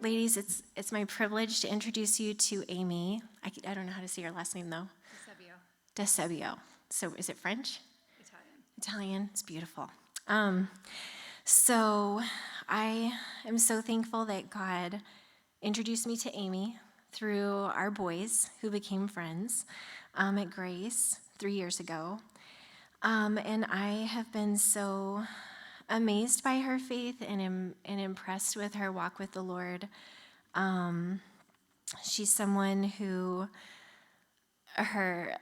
ladies, it's my privilege to introduce you to Amy. I don't know how to say your last name, though. Deusebio. So is it French? Italian. It's beautiful. So I am so thankful that God introduced me to Amy through our boys who became friends at Grace 3 years ago. And I have been so amazed by her faith and impressed with her walk with the Lord. She's someone who her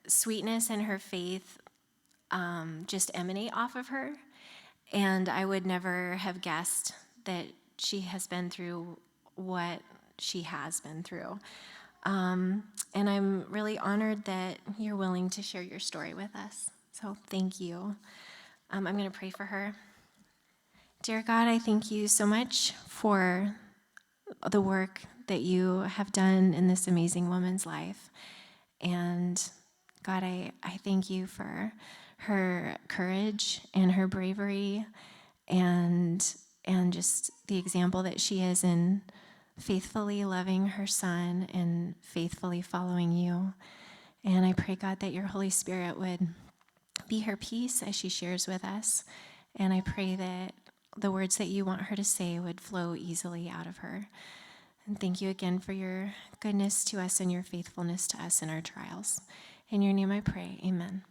sweetness and her faith just emanate off of her. And I would never have guessed that she has been through what she has been through. And I'm really honored that you're willing to share your story with us. So thank you. I'm going to pray for her. Dear God, I thank you so much for the work that you have done in this amazing woman's life. And God, I thank you for her courage and her bravery and just the example that she is in faithfully loving her son and faithfully following you. And I pray, God, that your Holy Spirit would be her peace as she shares with us. And I pray that the words that you want her to say would flow easily out of her. And thank you again for your goodness to us and your faithfulness to us in our trials. In your name I pray, amen.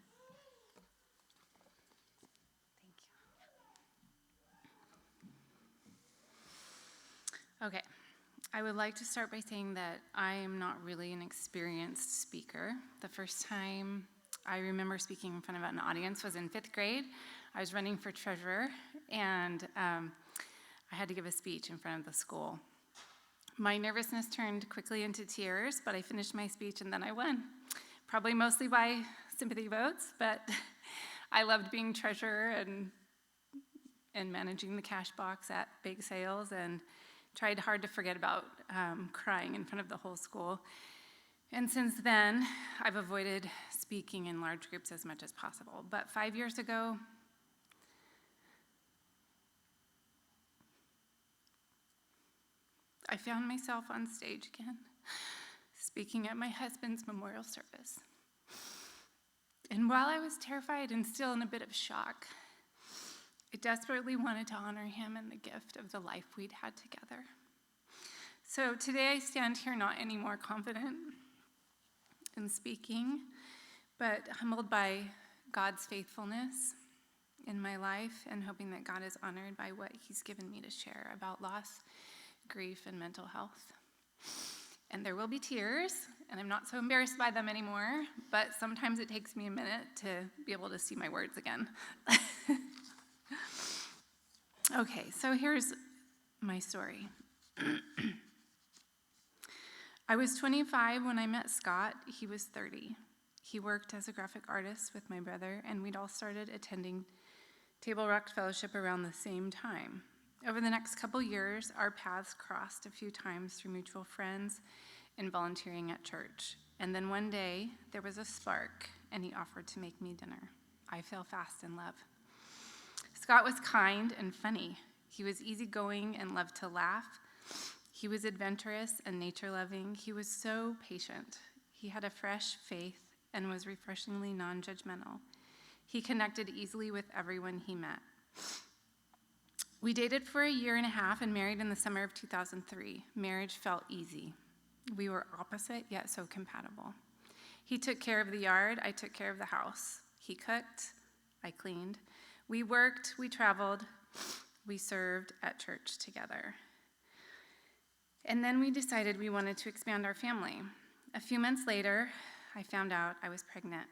Okay, I would like to start by saying that I am not really an experienced speaker. The first time I remember speaking in front of an audience was in 5th grade. I was running for treasurer, and I had to give a speech in front of the school. My nervousness turned quickly into tears, but I finished my speech and then I won. Probably mostly by sympathy votes, but I loved being treasurer and managing the cash box at bake sales, and tried hard to forget about crying in front of the whole school. And since then, I've avoided speaking in large groups as much as possible. But 5 years ago, I found myself on stage again, speaking at my husband's memorial service. And while I was terrified and still in a bit of shock, I desperately wanted to honor him and the gift of the life we'd had together. So today I stand here not any more confident in speaking, but humbled by God's faithfulness in my life and hoping that God is honored by what he's given me to share about loss, grief, and mental health. And there will be tears, and I'm not so embarrassed by them anymore, but sometimes it takes me a minute to be able to see my words again. Okay, so here's my story. I was 25 when I met Scott. He was 30. He worked as a graphic artist with my brother, and we'd all started attending Table Rock Fellowship around the same time. Over the next couple years, our paths crossed a few times through mutual friends and volunteering at church. And then one day, there was a spark, and he offered to make me dinner. I fell fast in love. Scott was kind and funny. He was easygoing and loved to laugh. He was adventurous and nature-loving. He was so patient. He had a fresh faith and was refreshingly non-judgmental. He connected easily with everyone he met. We dated for 1.5 years and married in the summer of 2003. Marriage felt easy. We were opposite, yet so compatible. He took care of the yard. I took care of the house. He cooked. I cleaned. We worked. We traveled. We served at church together. And then we decided we wanted to expand our family. A few months later, I found out I was pregnant.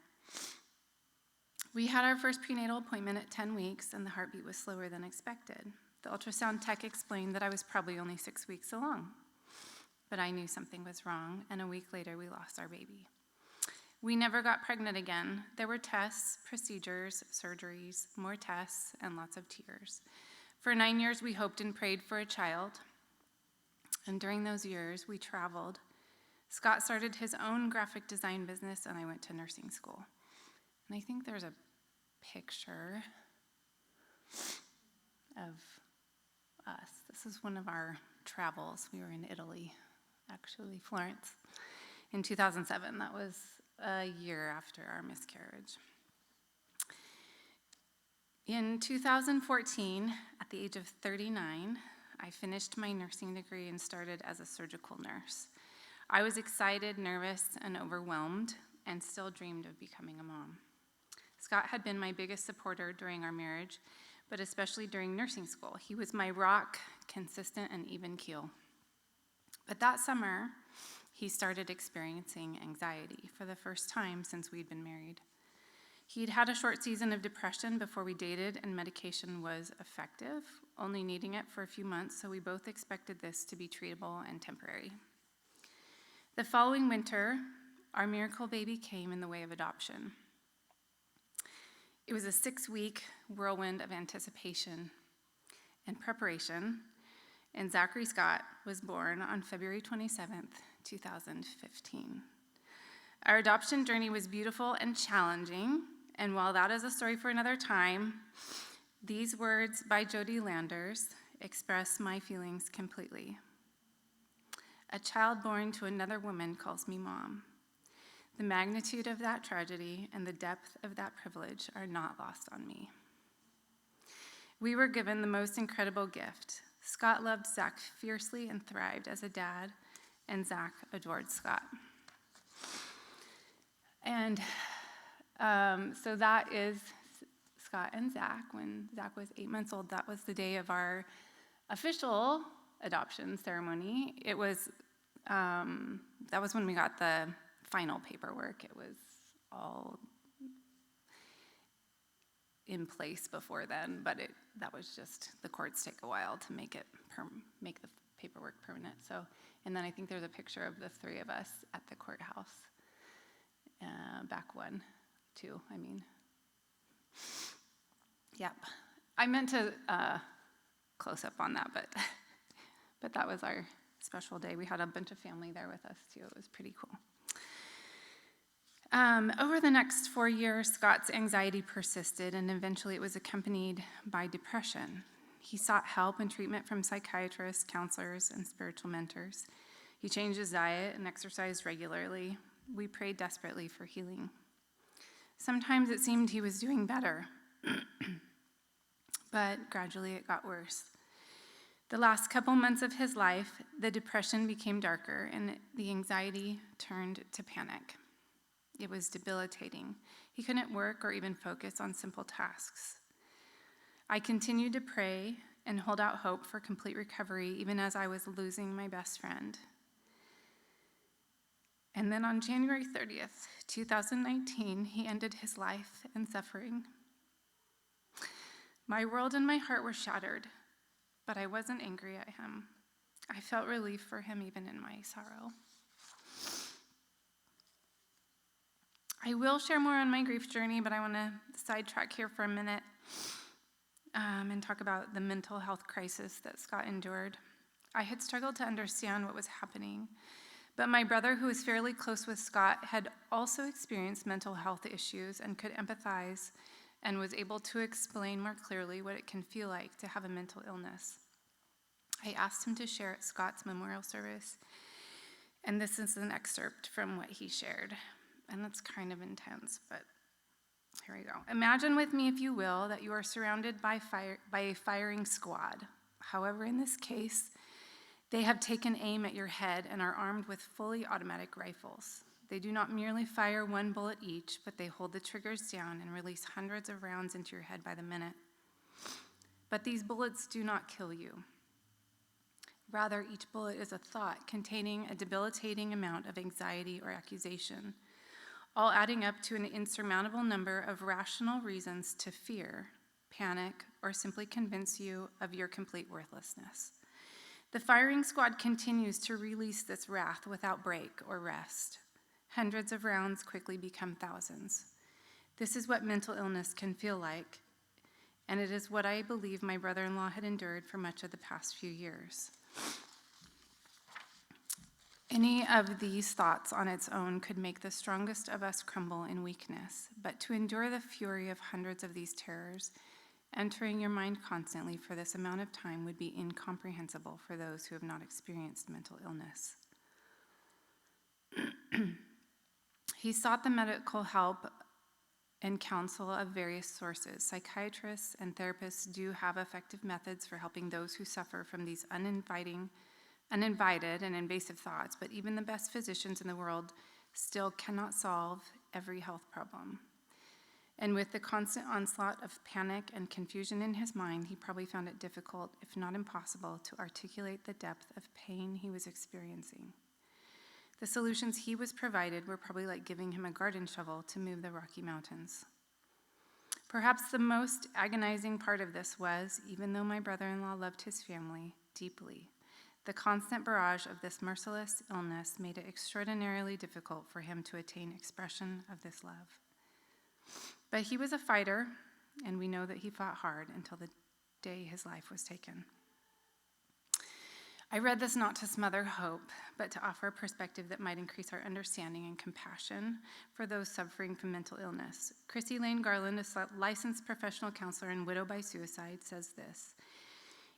We had our first prenatal appointment at 10 weeks, and the heartbeat was slower than expected. The ultrasound tech explained that I was probably only 6 weeks along. But I knew something was wrong, and a week later, we lost our baby. We never got pregnant again. There were tests, procedures, surgeries, more tests, and lots of tears. For 9 years, we hoped and prayed for a child. And during those years, we traveled. Scott started his own graphic design business, and I went to nursing school. And I think there's a picture of us. This is one of our travels. We were in Italy, actually, Florence, in 2007. That was a year after our miscarriage. In 2014, at the age of 39, I finished my nursing degree and started as a surgical nurse. I was excited, nervous, and overwhelmed, and still dreamed of becoming a mom. Scott had been my biggest supporter during our marriage, but especially during nursing school. He was my rock, consistent and even keel. But that summer, he started experiencing anxiety for the first time since we'd been married. He'd had a short season of depression before we dated, and medication was effective, only needing it for a few months, so we both expected this to be treatable and temporary. The following winter, our miracle baby came in the way of adoption. It was a 6-week whirlwind of anticipation and preparation, and Zachary Scott was born on February 27th, 2015. Our adoption journey was beautiful and challenging, and while that is a story for another time, these words by Jody Landers express my feelings completely. A child born to another woman calls me mom. The magnitude of that tragedy and the depth of that privilege are not lost on me. We were given the most incredible gift. Scott loved Zach fiercely and thrived as a dad, and Zach adored Scott. And so that is Scott and Zach. When Zach was 8 months old, that was the day of our official adoption ceremony. It was, that was when we got the final paperwork. It was all in place before then, but that was just, the courts take a while to make the paperwork permanent. So, and then I think there's a picture of the three of us at the courthouse, back two. Yep. I meant to close up on that, but that was our special day. We had a bunch of family there with us too. It was pretty cool. Over the next 4 years, Scott's anxiety persisted, and eventually it was accompanied by depression. He sought help and treatment from psychiatrists, counselors, and spiritual mentors. He changed his diet and exercised regularly. We prayed desperately for healing. Sometimes it seemed he was doing better, but gradually it got worse. The last couple months of his life, the depression became darker, and the anxiety turned to panic. It was debilitating. He couldn't work or even focus on simple tasks. I continued to pray and hold out hope for complete recovery, even as I was losing my best friend. And then on January 30th, 2019, he ended his life in suffering. My world and my heart were shattered, but I wasn't angry at him. I felt relief for him even in my sorrow. I will share more on my grief journey, but I want to sidetrack here for a minute and talk about the mental health crisis that Scott endured. I had struggled to understand what was happening, but my brother, who was fairly close with Scott, had also experienced mental health issues and could empathize and was able to explain more clearly what it can feel like to have a mental illness. I asked him to share at Scott's memorial service, and this is an excerpt from what he shared. And it's kind of intense, but here we go. Imagine with me, if you will, that you are surrounded by a firing squad. However, in this case, they have taken aim at your head and are armed with fully automatic rifles. They do not merely fire one bullet each, but they hold the triggers down and release hundreds of rounds into your head by the minute. But these bullets do not kill you. Rather, each bullet is a thought containing a debilitating amount of anxiety or accusation, all adding up to an insurmountable number of rational reasons to fear, panic, or simply convince you of your complete worthlessness. The firing squad continues to release this wrath without break or rest. Hundreds of rounds quickly become thousands. This is what mental illness can feel like, and it is what I believe my brother-in-law had endured for much of the past few years. Any of these thoughts on its own could make the strongest of us crumble in weakness, but to endure the fury of hundreds of these terrors Entering your mind constantly for this amount of time would be incomprehensible for those who have not experienced mental illness. He sought the medical help and counsel of various sources. Psychiatrists and therapists do have effective methods for helping those who suffer from these uninvited and invasive thoughts, but even the best physicians in the world still cannot solve every health problem. And with the constant onslaught of panic and confusion in his mind, he probably found it difficult, if not impossible, to articulate the depth of pain he was experiencing. The solutions he was provided were probably like giving him a garden shovel to move the Rocky Mountains. Perhaps the most agonizing part of this was, even though my brother-in-law loved his family deeply, the constant barrage of this merciless illness made it extraordinarily difficult for him to attain expression of this love. But he was a fighter, and we know that he fought hard until the day his life was taken. I read this not to smother hope, but to offer a perspective that might increase our understanding and compassion for those suffering from mental illness. Chrissy Lane Garland, a licensed professional counselor and widow by suicide, says this: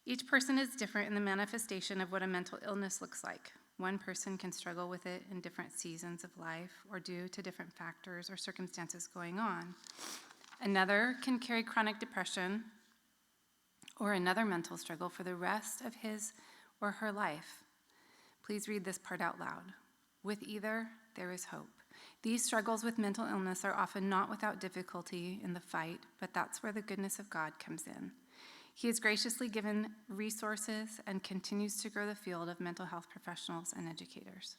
each person is different in the manifestation of what a mental illness looks like. One person can struggle with it in different seasons of life or due to different factors or circumstances going on. Another can carry chronic depression or another mental struggle for the rest of his or her life. Please read this part out loud. With either, there is hope. These struggles with mental illness are often not without difficulty in the fight, but that's where the goodness of God comes in. He has graciously given resources and continues to grow the field of mental health professionals and educators.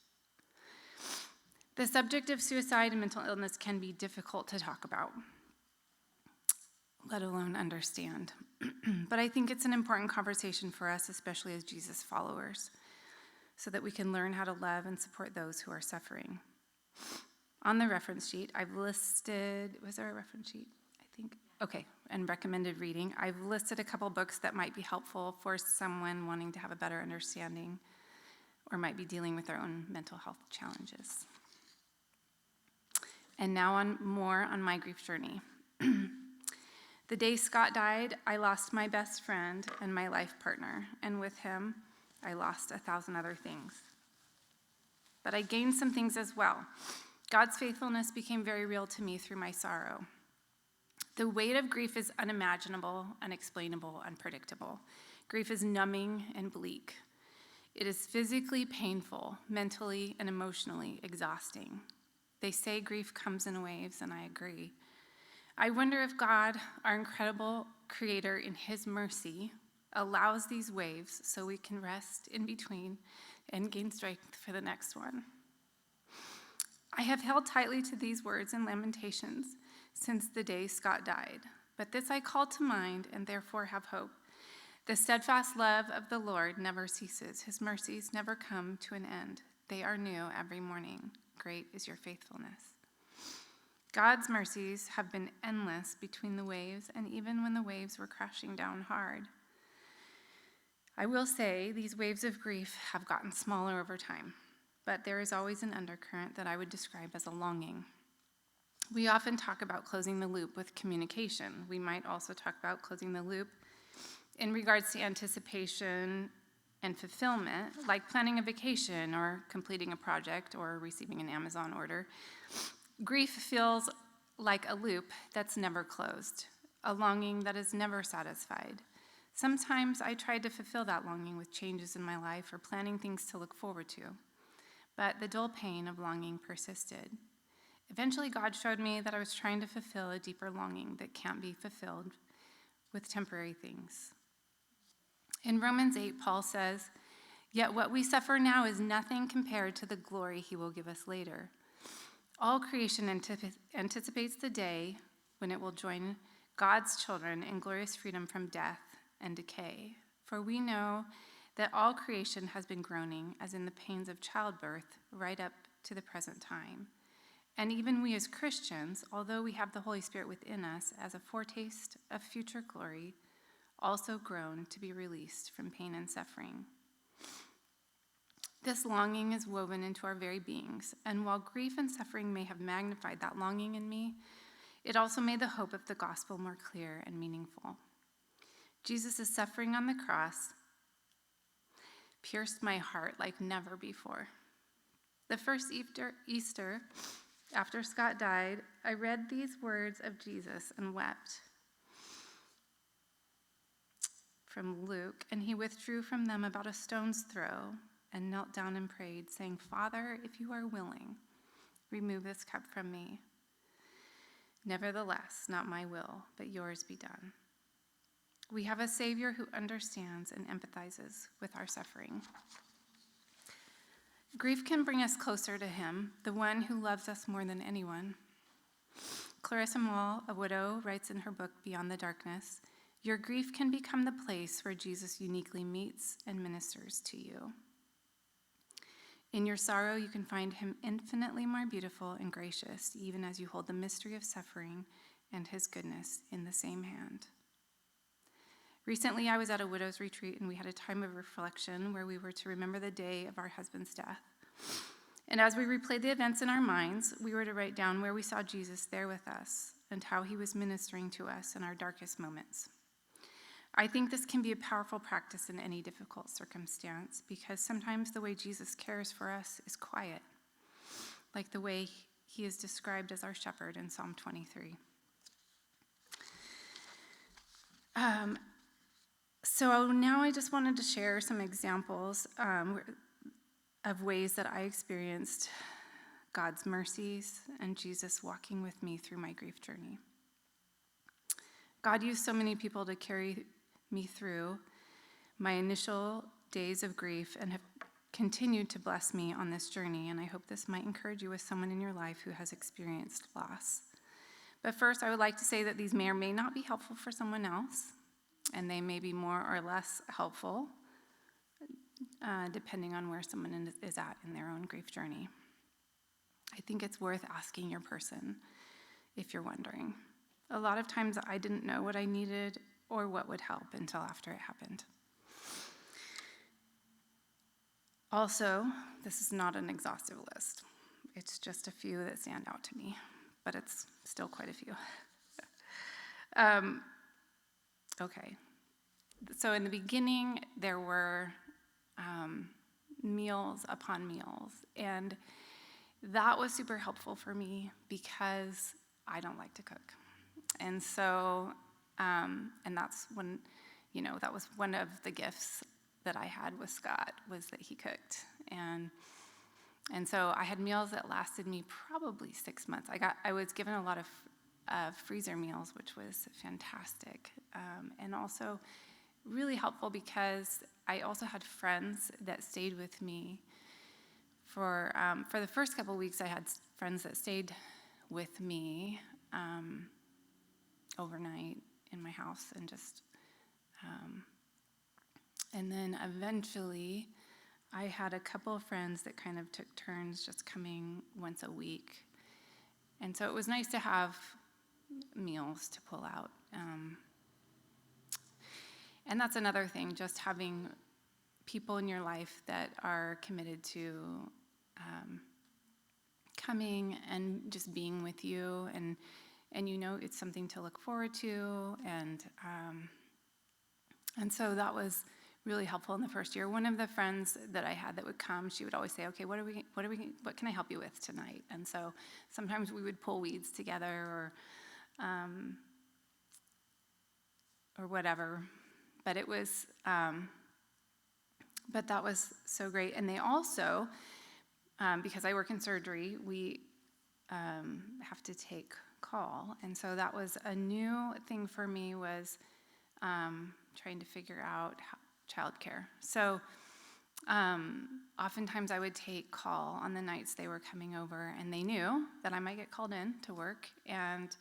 The subject of suicide and mental illness can be difficult to talk about, let alone understand. But I think it's an important conversation for us, especially as Jesus followers, so that we can learn how to love and support those who are suffering. On the reference sheet, I've listed, was there a reference sheet? I think, okay, and recommended reading. I've listed a couple books that might be helpful for someone wanting to have a better understanding or might be dealing with their own mental health challenges. And now on my grief journey. The day Scott died, I lost my best friend and my life partner, and with him, I lost 1,000 other things. But I gained some things as well. God's faithfulness became very real to me through my sorrow. The weight of grief is unimaginable, unexplainable, unpredictable. Grief is numbing and bleak. It is physically painful, mentally and emotionally exhausting. They say grief comes in waves, and I agree. I wonder if God, our incredible creator in his mercy, allows these waves so we can rest in between and gain strength for the next one. I have held tightly to these words in Lamentations since the day Scott died, but this I call to mind and therefore have hope. The steadfast love of the Lord never ceases. His mercies never come to an end. They are new every morning. Great is your faithfulness. God's mercies have been endless between the waves and even when the waves were crashing down hard. I will say these waves of grief have gotten smaller over time, but there is always an undercurrent that I would describe as a longing. We often talk about closing the loop with communication. We might also talk about closing the loop in regards to anticipation and fulfillment, like planning a vacation or completing a project or receiving an Amazon order. Grief feels like a loop that's never closed, a longing that is never satisfied. Sometimes I tried to fulfill that longing with changes in my life or planning things to look forward to, but the dull pain of longing persisted. Eventually, God showed me that I was trying to fulfill a deeper longing that can't be fulfilled with temporary things. In Romans 8, Paul says, "Yet what we suffer now is nothing compared to the glory he will give us later." All creation anticipates the day when it will join God's children in glorious freedom from death and decay. For we know that all creation has been groaning as in the pains of childbirth right up to the present time. And even we as Christians, although we have the Holy Spirit within us as a foretaste of future glory, also groan to be released from pain and suffering. This longing is woven into our very beings, and while grief and suffering may have magnified that longing in me, it also made the hope of the gospel more clear and meaningful. Jesus' suffering on the cross pierced my heart like never before. The first Easter after Scott died, I read these words of Jesus and wept from Luke, and he withdrew from them about a stone's throw and knelt down and prayed, saying, Father, if you are willing, remove this cup from me. Nevertheless, not my will, but yours be done. We have a Savior who understands and empathizes with our suffering. Grief can bring us closer to him, the one who loves us more than anyone. Clarissa Moll, a widow, writes in her book, Beyond the Darkness, your grief can become the place where Jesus uniquely meets and ministers to you. In your sorrow, you can find him infinitely more beautiful and gracious, even as you hold the mystery of suffering and his goodness in the same hand. Recently, I was at a widow's retreat, and we had a time of reflection where we were to remember the day of our husband's death. And as we replayed the events in our minds, we were to write down where we saw Jesus there with us and how he was ministering to us in our darkest moments. I think this can be a powerful practice in any difficult circumstance, because sometimes the way Jesus cares for us is quiet, like the way he is described as our shepherd in Psalm 23. So now I just wanted to share some examples of ways that I experienced God's mercies and Jesus walking with me through my grief journey. God used so many people to carry me through my initial days of grief and have continued to bless me on this journey, and I hope this might encourage you with someone in your life who has experienced loss. But first, I would like to say that these may or may not be helpful for someone else, and they may be more or less helpful depending on where someone is at in their own grief journey. I think it's worth asking your person if you're wondering. A lot of times I didn't know what I needed or what would help until after it happened. Also, this is not an exhaustive list. It's just a few that stand out to me, but it's still quite a few. Okay. So in the beginning, there were meals upon meals, and that was super helpful for me because I don't like to cook. And so, and that's when, that was one of the gifts that I had with Scott, was that he cooked. And so I had meals that lasted me probably 6 months. I was given a lot of freezer meals, which was fantastic, and also really helpful because I also had friends that stayed with me. For the first couple of weeks, I had friends that stayed with me overnight in my house, and and then eventually I had a couple of friends that kind of took turns just coming once a week. And so it was nice to have meals to pull out. And that's another thing, just having people in your life that are committed to coming and just being with you, and it's something to look forward to, and so that was really helpful in the first year. One of the friends that I had that would come, she would always say, "Okay, what can I help you with tonight?" And so sometimes we would pull weeds together or whatever. But it was, but that was so great. And they also, because I work in surgery, we have to take call. And so that was a new thing for me, was trying to figure out childcare. So oftentimes I would take call on the nights they were coming over, and they knew that I might get called in to work, and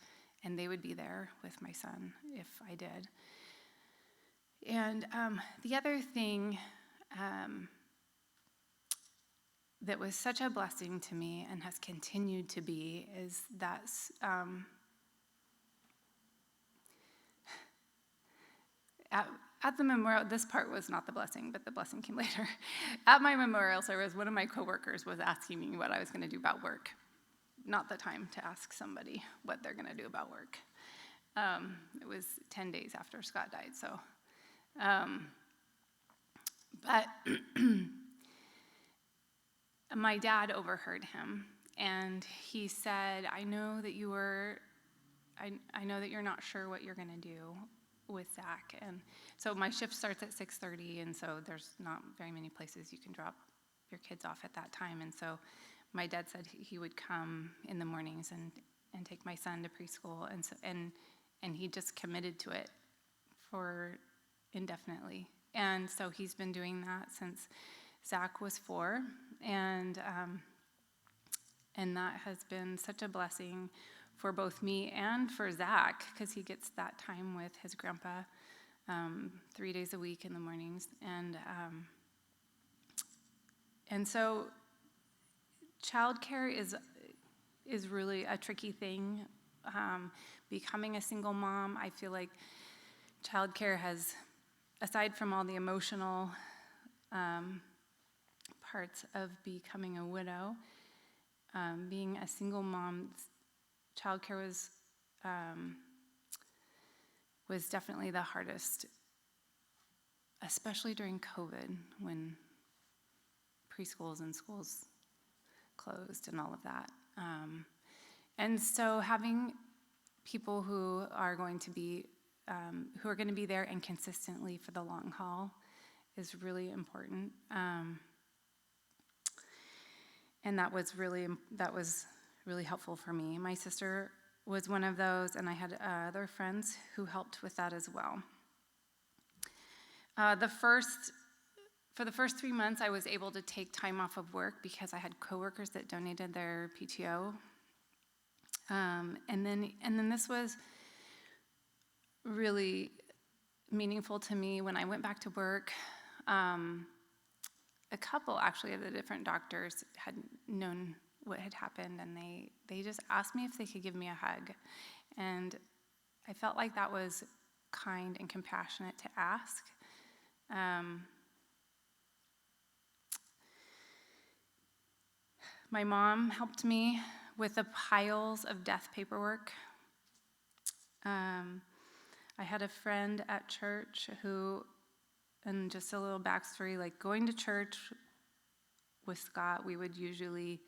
they would be there with my son if I did. And the other thing that was such a blessing to me and has continued to be is that at the memorial, this part was not the blessing, but the blessing came later. At my memorial service, one of my coworkers was asking me what I was going to do about work. Not the time to ask somebody what they're going to do about work. It was 10 days after Scott died, so Um, but my dad overheard him, and he said, I know that you're not sure what you're going to do with Zach. And so my shift starts at 6:30, and so there's not very many places you can drop your kids off at that time. And so my dad said he would come in the mornings and take my son to preschool, and he just committed to it for indefinitely. And so he's been doing that since Zach was 4, and that has been such a blessing for both me and for Zach, because he gets that time with his grandpa 3 days a week in the mornings. And so childcare is really a tricky thing. Becoming a single mom, I feel like childcare has, aside from all the emotional parts of becoming a widow, being a single mom, childcare was definitely the hardest, especially during COVID, when preschools and schools closed and all of that. And so having people who are going to be there and consistently for the long haul is really important. And that was really helpful for me. My sister was one of those, and I had other friends who helped with that as well. For the first 3 months, I was able to take time off of work because I had coworkers that donated their PTO. And then this was really meaningful to me when I went back to work. A couple, actually, of the different doctors had known what had happened, and they just asked me if they could give me a hug. And I felt like that was kind and compassionate to ask. My mom helped me with the piles of death paperwork. I had a friend at church who, and just a little backstory, like going to church with Scott, we would usually,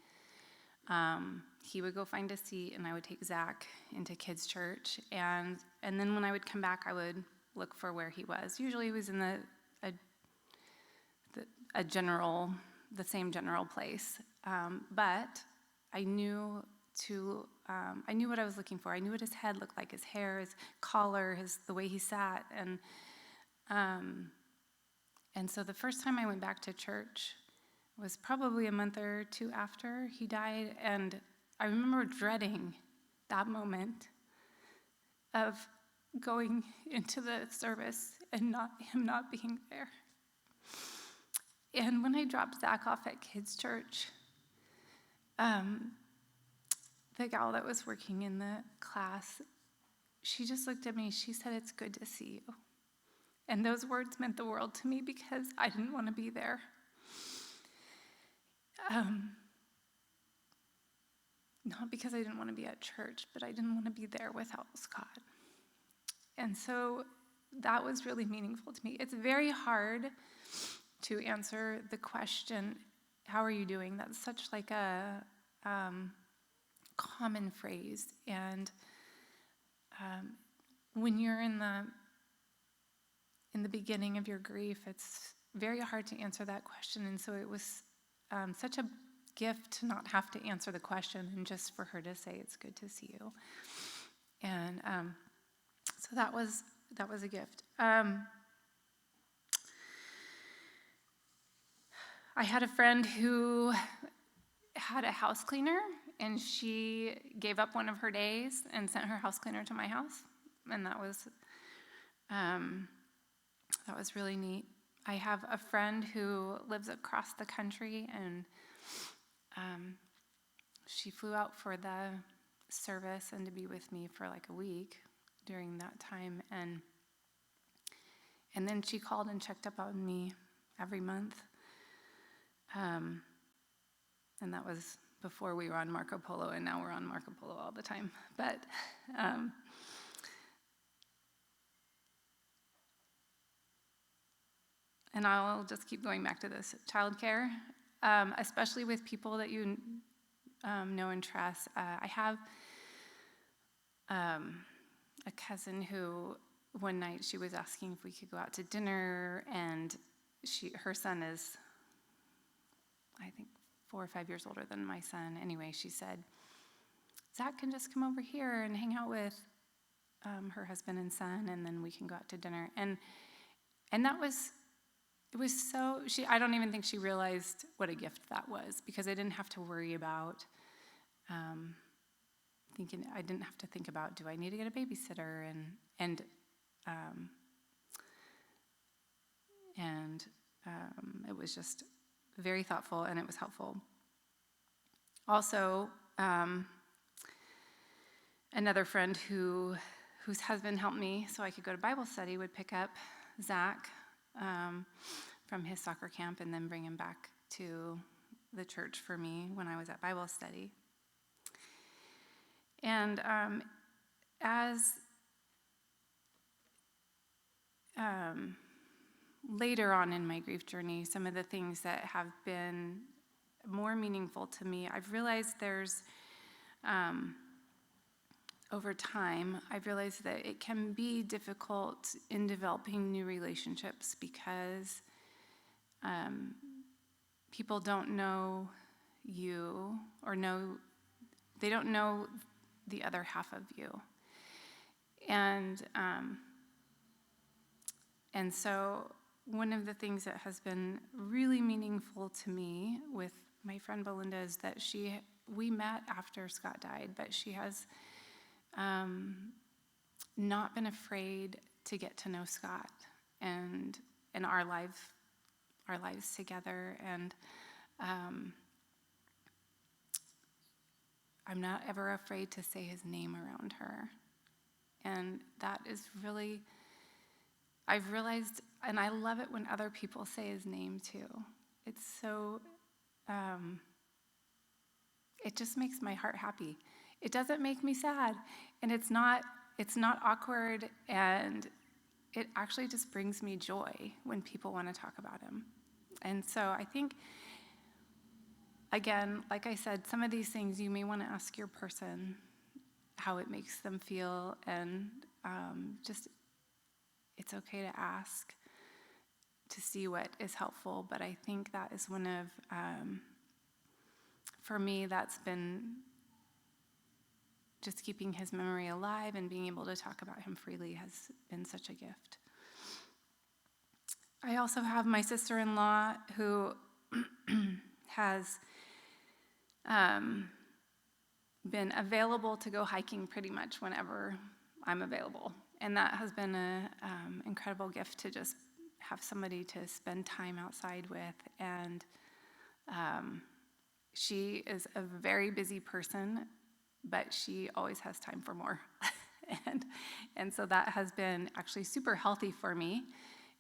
he would go find a seat and I would take Zach into kids' church. And then when I would come back, I would look for where he was. Usually he was in the same general place. But I knew what I was looking for. I knew what his head looked like, his hair, his collar, the way he sat. And so the first time I went back to church was probably a month or 2 after he died, and I remember dreading that moment of going into the service and him not being there. And when I dropped Zach off at kids' church, the gal that was working in the class, she just looked at me. She said, "It's good to see you." And those words meant the world to me because I didn't want to be there. Not because I didn't want to be at church, but I didn't want to be there without Scott. And so that was really meaningful to me. It's very hard to answer the question, "How are you doing?" That's such like a common phrase. And when you're in the beginning of your grief, it's very hard to answer that question. And so it was such a gift to not have to answer the question and just for her to say, "It's good to see you." And so that was a gift. I had a friend who had a house cleaner, and she gave up one of her days and sent her house cleaner to my house, and that was really neat. I have a friend who lives across the country, and she flew out for the service and to be with me for like a week during that time, and then she called and checked up on me every month. And that was before we were on Marco Polo, and now we're on Marco Polo all the time. But and I'll just keep going back to this, childcare, especially with people that you know and trust. I have a cousin who one night she was asking if we could go out to dinner, and her son is, I think, 4 or 5 years older than my son. Anyway, she said, Zach can just come over here and hang out with her husband and son, and then we can go out to dinner. And that was, it was so, I don't even think she realized what a gift that was, because I didn't have to worry about I didn't have to think about, do I need to get a babysitter? And it was just very thoughtful, and it was helpful. Also, another friend whose husband helped me so I could go to Bible study would pick up Zach from his soccer camp and then bring him back to the church for me when I was at Bible study. And as later on in my grief journey, some of the things that have been more meaningful to me, I've realized there's, over time, I've realized that it can be difficult in developing new relationships because people don't know you they don't know the other half of you. And so one of the things that has been really meaningful to me with my friend Belinda is that we met after Scott died, but she has not been afraid to get to know Scott and our lives together. And I'm not ever afraid to say his name around her. And that is really, I've realized, and I love it when other people say his name too. It's so, it just makes my heart happy. It doesn't make me sad, and it's not awkward, and it actually just brings me joy when people want to talk about him. And so I think, again, like I said, some of these things you may want to ask your person how it makes them feel, and just it's okay to ask to see what is helpful. But I think that is one of, for me, that's been just keeping his memory alive and being able to talk about him freely has been such a gift. I also have my sister-in-law who has been available to go hiking pretty much whenever I'm available. And that has been an incredible gift to just have somebody to spend time outside with. And she is a very busy person, but she always has time for more. and so that has been actually super healthy for me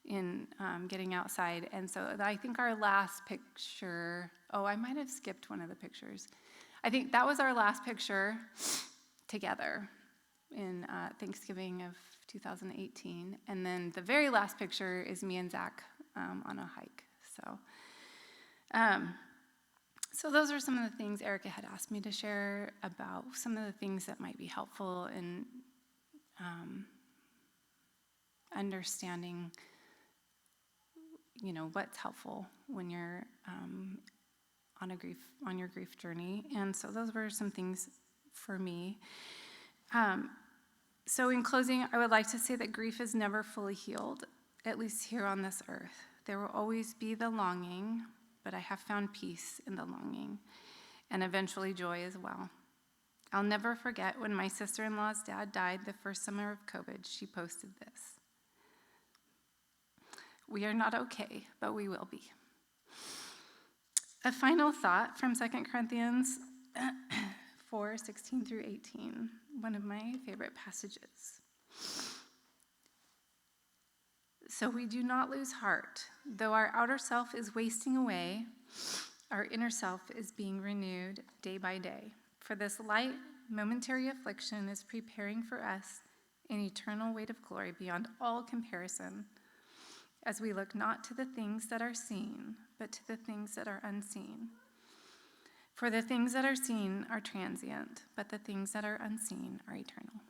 in getting outside. And so I think our last picture, I might have skipped one of the pictures. I think that was our last picture together in Thanksgiving of 2018. And then the very last picture is me and Zach on a hike. So those are some of the things Erica had asked me to share about some of the things that might be helpful in understanding, what's helpful when you're on your grief journey. And so those were some things for me. So in closing, I would like to say that grief is never fully healed, at least here on this earth. There will always be the longing, but I have found peace in the longing, and eventually joy as well. I'll never forget when my sister-in-law's dad died the first summer of COVID, she posted this: "We are not okay, but we will be." A final thought from 2 Corinthians 4:16 through 18, one of my favorite passages. "So we do not lose heart. Though our outer self is wasting away, our inner self is being renewed day by day. For this light, momentary affliction is preparing for us an eternal weight of glory beyond all comparison as we look not to the things that are seen, but to the things that are unseen. For the things that are seen are transient, but the things that are unseen are eternal.